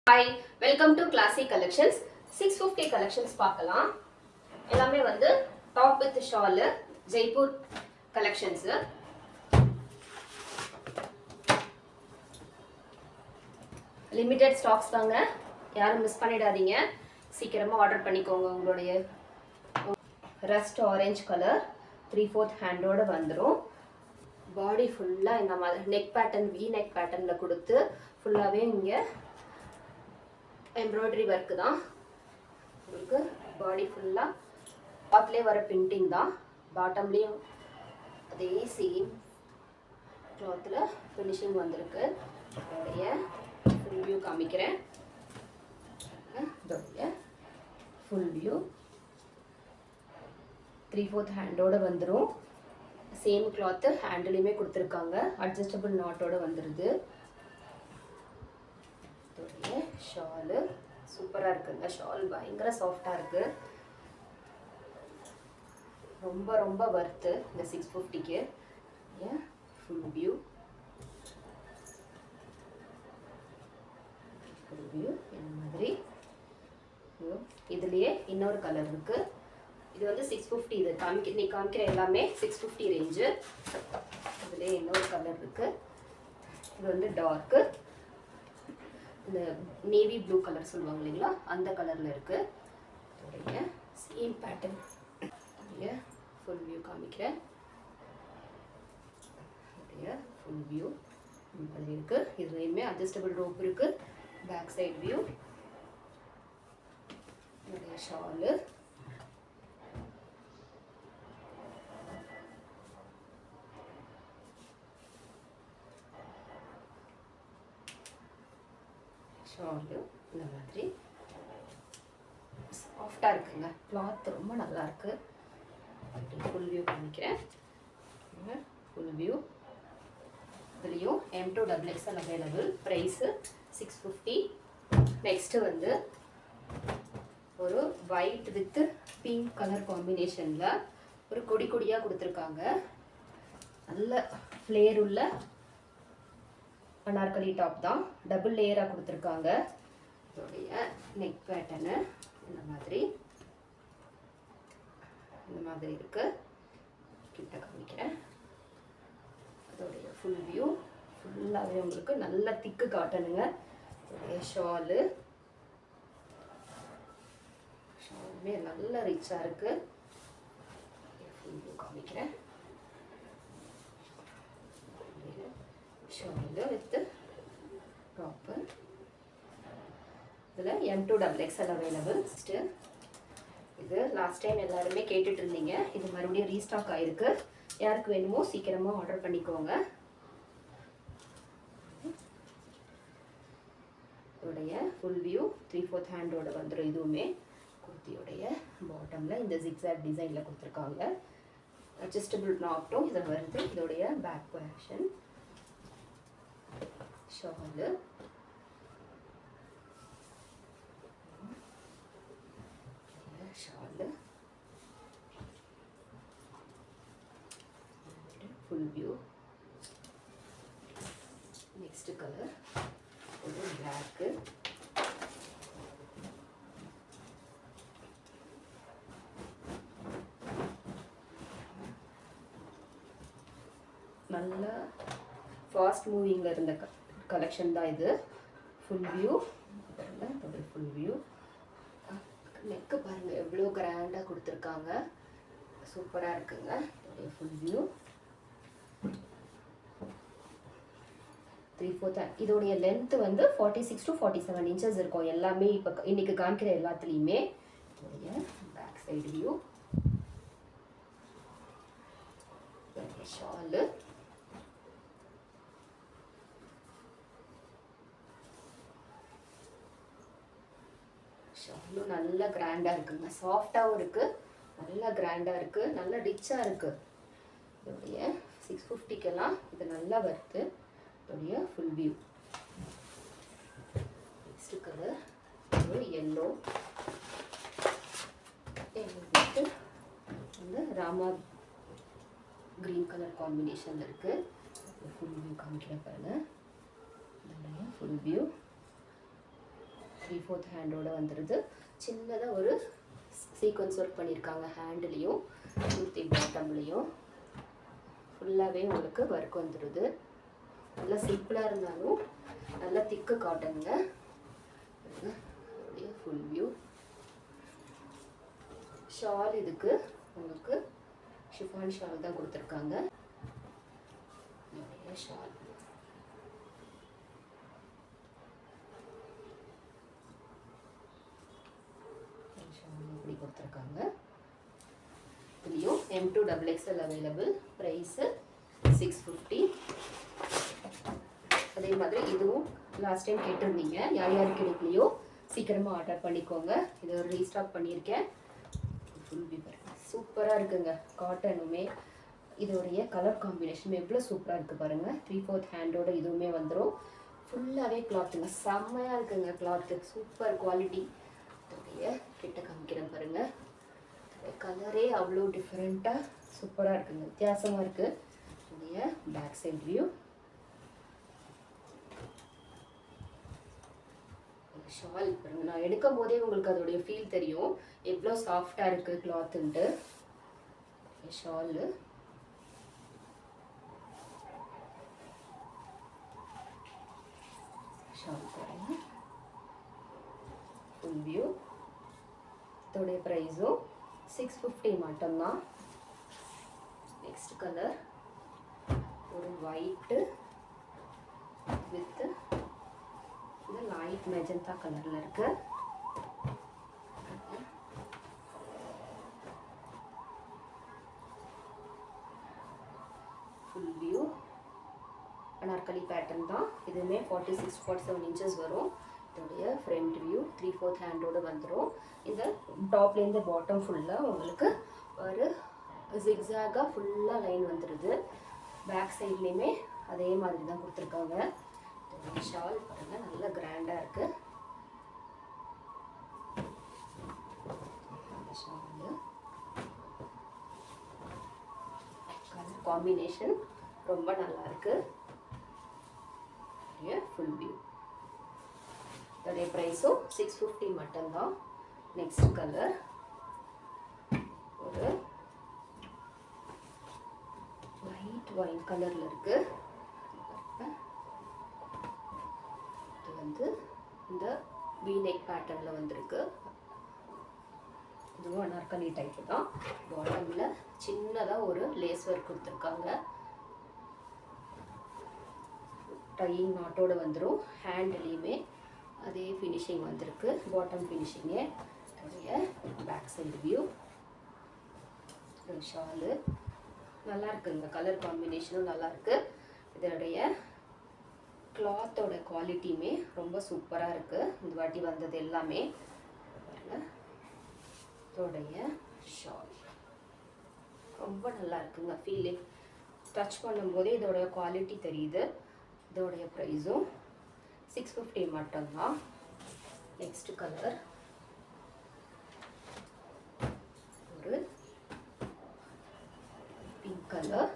Hi, welcome to Classic Collections. 650 collections பார்க்கலாம். எல்லாமே வந்து top with shawl, Jaipur collections. Limited stocks தாங்க. யாரும் மிஸ் பண்ணிடாதீங்க. சீக்கிரமா ஆர்டர் பண்ணிக்கோங்க. உங்களுடைய ரஸ்ட் ஆரஞ்சு கலர் 3/4 ஹேண்டோட வந்துரும். பாடி ஃபுல்லா இந்த மாதிரி நெக் பேட்டர்ன் வி நெக் பேட்டர்ன்ல கொடுத்து ஃபுல்லாவே இங்க எம்ப்ராய்டரி ஒர்க் தான். உங்களுக்கு பாடி ஃபுல்லா பாட்லே வர பிரிண்டிங் தான். பாட்டம்லயும் அதே சேம் கிளாத்ல ஃபினிஷிங் வந்திருக்கு. இதோடைய ஃபுல் வியூ காமிக்கிறேன். இதோடைய ஃபுல் வியூ 3/4 ஹேண்டோட வந்துரும். சேம் கிளாத் ஹேண்டிலுமே கொடுத்துருக்காங்க. அட்ஜஸ்டபிள் நாட்டோட வந்துருது. இதோடைய ஷாலு சூப்பராக இருக்குங்க. ஷால் பயங்கர சாஃப்டாக இருக்கு. ரொம்ப ரொம்ப வர்த்து இந்த 650க்கு. ஃபுல் வியூ இந்த மாதிரி. இதுலயே இன்னொரு கலர் இருக்கு. இது வந்து 650. இது நீ காமிக்கிற எல்லாமே 650 ரேஞ்சு. இதுலயே இன்னொரு கலர் இருக்கு. இது வந்து டார்க்கு, இந்த நேவி ப்ளூ கலர் சொல்லுவாங்க இல்லைங்களா, அந்த கலரில் இருக்குது. இதோடைய சேம் பேட்டர்ன் ஃபுல் வியூ காமிக்கிறேன். இதோடைய ஃபுல் வியூ மாதிரி இருக்குது. இதுலேயுமே அட்ஜஸ்டபிள் ரோப் இருக்குது. Back side view. இதோடைய ஷாலு ஷாலு இந்த மாதிரி சாஃப்டாக இருக்குங்க. கிளாத் ரொம்ப நல்லா இருக்கு. ஃபுல் வியூ காமிக்கிறேன். ஃபுல் வியூ இதுலேயும் M2XXL அவைலபிள். ப்ரைஸு 650. நெக்ஸ்ட்டு வந்து ஒரு ஒயிட் வித் பிங்க் கலர் காம்பினேஷனில் ஒரு கொடி கொடியாக கொடுத்துருக்காங்க. நல்ல ஃப்ளேர் உள்ள அனார்கலி டாப் தான். டபுள் லேயராக கொடுத்துருக்காங்க. இதோடைய நெக் பேட்டர்னு இந்த மாதிரி இருக்கு. கிட்ட காமிக்கிறேன். அதோடைய ஃபுல் வியூ ஃபுல்லாகவே உங்களுக்கு நல்ல திக்கு காட்டனுங்க. இதோடைய ஷாலுமே நல்ல ரிச்சாக இருக்கு. ஃபுல் வியூ காமிக்கிறேன். Shawl with top. இதில் M2XXL அவைலபிள். இது லாஸ்ட் டைம் எல்லாருமே கேட்டுட்டு இருந்தீங்க. இது மறுபடியும் ரீஸ்டாக் ஆயிருக்கு. யாருக்கு வேணுமோ சீக்கிரமாக ஆர்டர் பண்ணிக்கோங்க. இதோடைய ஃபுல் வியூ 3/4 ஹேண்டோட வந்துடும். இதுவுமே குர்த்தியோடைய பாட்டமில் இந்த ஜிக்ஸாக் டிசைனில் கொடுத்துருக்காங்க. அட்ஜஸ்டபிள் நாட்டும் இதில் வருது. இதோடைய back version. Shawl shawl full view. Next colour ஒரு பிளாக்கு. நல்ல ஃபாஸ்ட் மூவிங்கில் இருந்த கலெக்ஷன் தான் இது. Full view full view. Neck பாருங்க எவ்வளோ கிராண்டாக கொடுத்துருக்காங்க. சூப்பராக இருக்குங்க. இதோடைய ஃபுல் வியூ 3/4. இதோடைய லென்த் வந்து 46 to 47 இன்ச்சஸ் இருக்கும். எல்லாமே இப்போ இன்னைக்கு காமிக்கிற எல்லாத்துலேயுமே. இதோடைய பேக் சைடு வியூ. ஷாலு ஷாலும் நல்ல கிராண்டாக இருக்குங்க. சாஃப்டாகவும் இருக்குது, நல்லா கிராண்டாக இருக்குது, நல்லா ரிச்சாக இருக்குது. இதோடைய 650க்கெல்லாம் இது நல்லா வருது. இதோடைய ஃபுல் வியூ. நெக்ஸ்ட் கலர் ஒரு எல்லோ வந்து ராமா க்ரீன் கலர் காம்பினேஷனில் இருக்குது. ஃபுல் வியூ காமிக்கிறேன் பாருங்கள். இதோடைய ஃபுல் வியூ 3/4 ஹேண்டோட வந்துடுது. சின்னதாக ஒரு சீக்வன்ஸ் ஒர்க் பண்ணியிருக்காங்க ஹேண்ட்லேயும் குர்த்தி பாட்டம்லேயும். ஃபுல்லாகவே உங்களுக்கு ஒர்க் வந்துடுது. நல்லா சிம்பிளாக இருந்தாலும் நல்லா திக்கு காட்டனுங்க. Full view. ஷால் இதுக்கு உங்களுக்கு ஷிஃபான் ஷால் தான் கொடுத்துருக்காங்க. ஷால் இப்படி கொடுத்துருக்காங்க. இதுலேயும் M2 XXL அவைலபிள். ப்ரைஸு 650. அதே மாதிரி இதுவும் லாஸ்ட் டைம் கேட்டிருந்தீங்க, யார் யார் கிடைக்கலையோ சீக்கிரமாக ஆர்டர் பண்ணிக்கோங்க. இது ஒரு ரீஸ்டாக் பண்ணியிருக்கேன். ஃபுல் வியூ சூப்பராக இருக்குங்க. காட்டனுமே இதோடைய கலர் காம்பினேஷன் எவ்வளோ சூப்பராக இருக்குது பாருங்கள். 3/4 ஹேண்டோட இதுவுமே வந்துடும். ஃபுல்லாகவே கிளாத்துங்க, செம்மையாக இருக்குங்க கிளாத்து. Super quality. இதோடைய கிட்ட காமிக்கிறேன் பாருங்கள். கலரே அவ்வளோ டிஃப்ரெண்ட்டாக சூப்பராக இருக்குங்க, வித்தியாசமாக இருக்குது. இதோடைய பேக் சைட் வியூ. ஷால் பாருங்க, நான் எடுக்கும் போதே உங்களுக்கு அதோடைய ஃபீல் தெரியும் எவ்வளோ சாஃப்டாக இருக்குது கிளாத்துன்ட்டு. ஷாலு ஷால் பாருங்க. Full view. இதோடைய ப்ரைஸும் 650 மட்டும்தான். நெக்ஸ்ட் கலர் ஒரு ஒயிட்டு வித் இந்த லைட் மெஜந்தா கலரில் இருக்கு. Full view. அனார்கலி பேட்டர்ன் தான். இதுவுமே 46-47 இன்ச்சஸ் வரும். இதோடைய ஃப்ரண்ட் வியூ 3/4 ஹேண்டோடு வந்துடும். இந்த டாப்லேருந்து பாட்டம் ஃபுல்லாக உங்களுக்கு ஒரு ஜிக்ஸாகாக ஃபுல்லாக லைன் வந்துடுது. பேக் சைட்லேயுமே அதே மாதிரி தான் கொடுத்துருக்காங்க. ஷால் பாருங்கள், நல்லா கிராண்டாக இருக்குது. ஷால் கலர் காம்பினேஷன் ரொம்ப நல்லா இருக்கு. Full view. இதோடைய ப்ரைஸும் 650 மட்டும்தான். நெக்ஸ்ட் கலர் ஒரு லைட் ஒயின் கலரில் இருக்கு. இது வந்து இந்த V-neck பேட்டர்னில் வந்திருக்கு. இதுவும் அனார்கலி டைப்பு தான். பாட்டமில் சின்னதாக ஒரு லேஸ் ஒர்க் கொடுத்துருக்காங்க. டையிங் நாட்டோடு வந்துடும். ஹேண்ட்லேயுமே அதே ஃபினிஷிங் வந்திருக்கு, பாட்டம் ஃபினிஷிங்கே. இதோடைய பேக் சைடு வியூ. ஷாலு நல்லா இருக்குங்க, கலர் காம்பினேஷனும் நல்லா இருக்கு. இதோடைய கிளாத்தோட குவாலிட்டியுமே ரொம்ப சூப்பராக இருக்குது. இந்த வாட்டி வந்தது எல்லாமே இதோடைய ஷால் ரொம்ப நல்லா இருக்குங்க. ஃபீலிங் டச் பண்ணும்போதே இதோடைய குவாலிட்டி தெரியுது. இதோடைய ப்ரைஸும் 650 மட்டும்தான். நெக்ஸ்ட் கலர் ஒரு பிங்க் கலர்.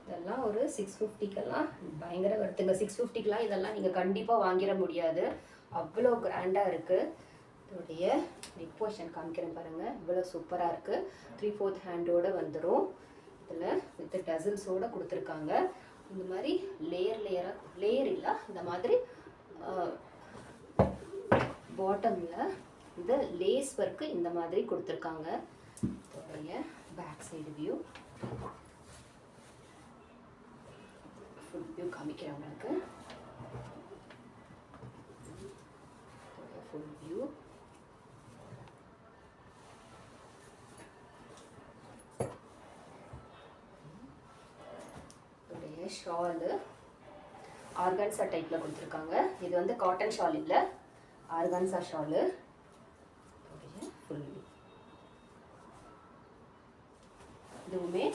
இதெல்லாம் ஒரு 650க்கெல்லாம் பயங்கர வருத்துங்க. 650க்கெலாம் இதெல்லாம் நீங்கள் கண்டிப்பாக வாங்கிட முடியாது, அவ்வளோ கிராண்டாக இருக்குது. இதோடைய நெக் போர்ஷன் காமிக்கிறேன் பாருங்கள், இவ்வளோ சூப்பராக இருக்குது. 3/4 ஹேண்டோடு வந்துடும். இதில் வித் டசில்ஸோடு கொடுத்துருக்காங்க. இந்த மாதிரி லேயர் இல்லை, இந்த மாதிரி பாட்டமில் இந்த லேஸ் ஒர்க்கு இந்த மாதிரி கொடுத்துருக்காங்க. இதோடைய back side view. Full view காமிக்கிறேன் உங்களுக்கு. Full view. ஷாலு ஆர்கான்சா டைப்பில் கொடுத்துருக்காங்க. இது வந்து காட்டன் ஷால் இல்லை, ஆர்கான்சா ஷாலு. Full view. இதுவுமே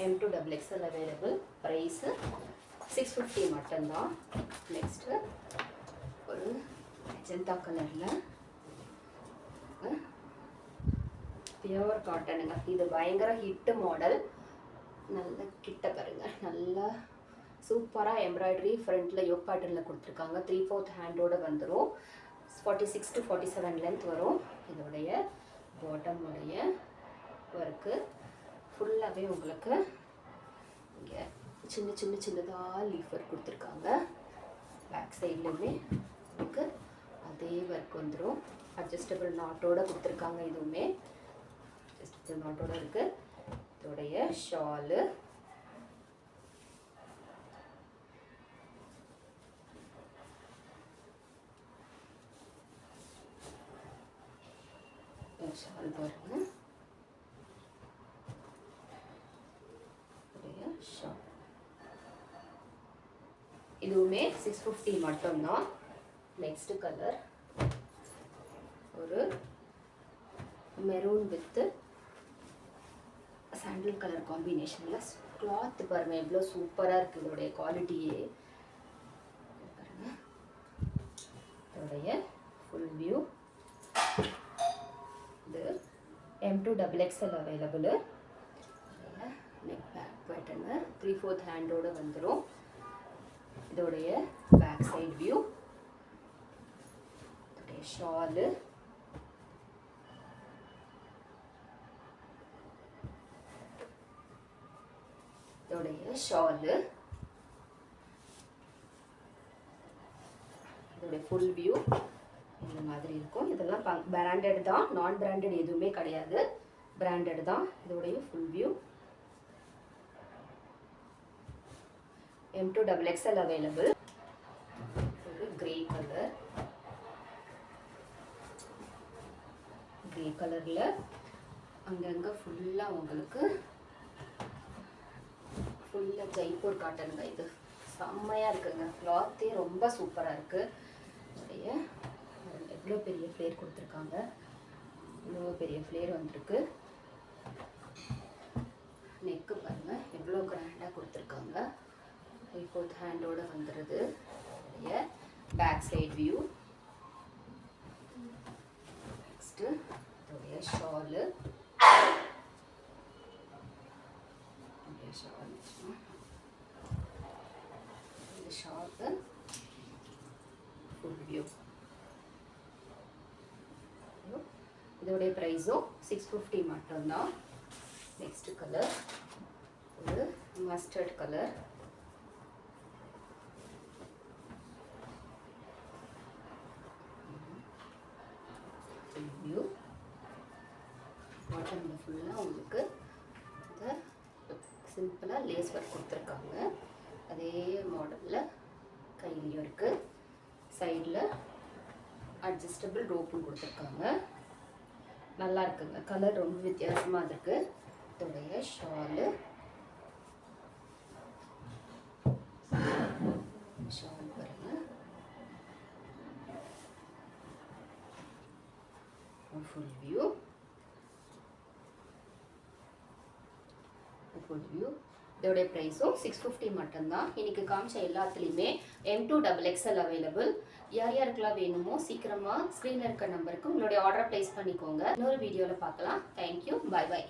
M2 XXL அவைலபிள். ப்ரைஸு 650 மட்டும்தான். நெக்ஸ்ட்டு ஒரு மெஜந்தா கலரில் பியூர் காட்டனுங்க. இது பயங்கர ஹிட்டு மாடல். நல்ல கிட்ட பாருங்க, நல்லா சூப்பராக எம்ப்ராய்டரி ஃப்ரண்ட்டில் யோக் பேட்டர்னில் கொடுத்துருக்காங்க. 3/4 ஹேண்டோடு வந்துடும். 46 to 47 லென்த் வரும். இதோடைய பாட்டமுடைய ஒர்க்கு ஃபுல்லாகவே உங்களுக்கு இங்கே சின்னதாக லீஃப் ஒர்க் கொடுத்துருக்காங்க. பேக் சைட்லேயுமே உங்களுக்கு அதே ஒர்க் வந்துடும். அட்ஜஸ்டபிள் நாட்டோடு கொடுத்துருக்காங்க. இதுவுமே அட்ஜஸ்டபிள் நாட்டோடு இருக்குது. இதோடைய ஷாலு ஷால் பாருங்க. ஷால் இதுவுமே 650 மட்டும்தான். நெக்ஸ்ட் கலர் ஒரு மெரூன் வித் சாண்டில் கலர் காம்பினேஷனில். கிளாத் பாருங்கள் எவ்வளோ சூப்பராக இருக்குது. இதோடைய குவாலிட்டியே பாருங்க. இதோடைய ஃபுல் வியூ இது M2XXL available. Neck back button 3/4 ஹேண்டோடு வந்துடும். இதோடைய பேக் சைட் வியூ, இதோடைய ஷாலு, இதோடைய ஃபுல் வியூ இந்த மாதிரி இருக்கும். இதெல்லாம் பிராண்டட் தான், நான் பிராண்டட் எதுவுமே கிடையாது, பிராண்டட் தான். இதோடைய ஃபுல் வியூ M2XXL அவைலபிள். ஒரு கிரே கலரில் அங்கங்கே ஃபுல்லாக உங்களுக்கு ஃபுல்லாக ஜெய்ப்பூர் காட்டனுங்க. இது செம்மையாக இருக்குங்க. கிளாத்தே ரொம்ப சூப்பராக இருக்குது. நிறைய எவ்வளோ பெரிய ஃப்ளேர் கொடுத்துருக்காங்க. இவ்வளோ பெரிய ஃப்ளேர் வந்திருக்கு. நெக்கு பாருங்கள் எவ்வளோ கிராண்டாக கொடுத்துருக்காங்க. 3/4 ஹேண்டோடு வந்துடுது. Back side view. நெக்ஸ்ட்டு இதோடைய ஷாலு, ஷார்ட்டு ஃபுல் வியூ. இதோடைய ப்ரைஸும் 650 மட்டும்தான். நெக்ஸ்ட் கலர் ஒரு மஸ்டர்ட் கலர். வியூ பாட்டமில் ஃபுல்லாக உங்களுக்கு இந்த சிம்பிளாக லேஸ் ஒர்க் கொடுத்துருக்காங்க. அதே மாடலில் கையிலையும் இருக்குது. சைடில் அட்ஜஸ்டபிள் ரோப்பும் கொடுத்துருக்காங்க. நல்லா இருக்குங்க. கலர் ரொம்ப வித்தியாசமாக இருக்குது. இதோடைய ஷாலு, ஷால் பாருங்கள் ஃபுல் வியூ. இதோடைய ப்ரைஸும் 650 மட்டும்தான். இன்னைக்கு காமிச்ச எல்லாத்துலேயுமே M2XXL அவைலபிள். யார் யாருக்கெல்லாம் வேணுமோ சீக்கிரமாக ஸ்க்ரீனில் இருக்க நம்பருக்கு உங்களுடைய ஆர்டரை ப்ளேஸ் பண்ணிக்கோங்க. இன்னொரு வீடியோவில் பார்க்கலாம். தேங்க்யூ. பை.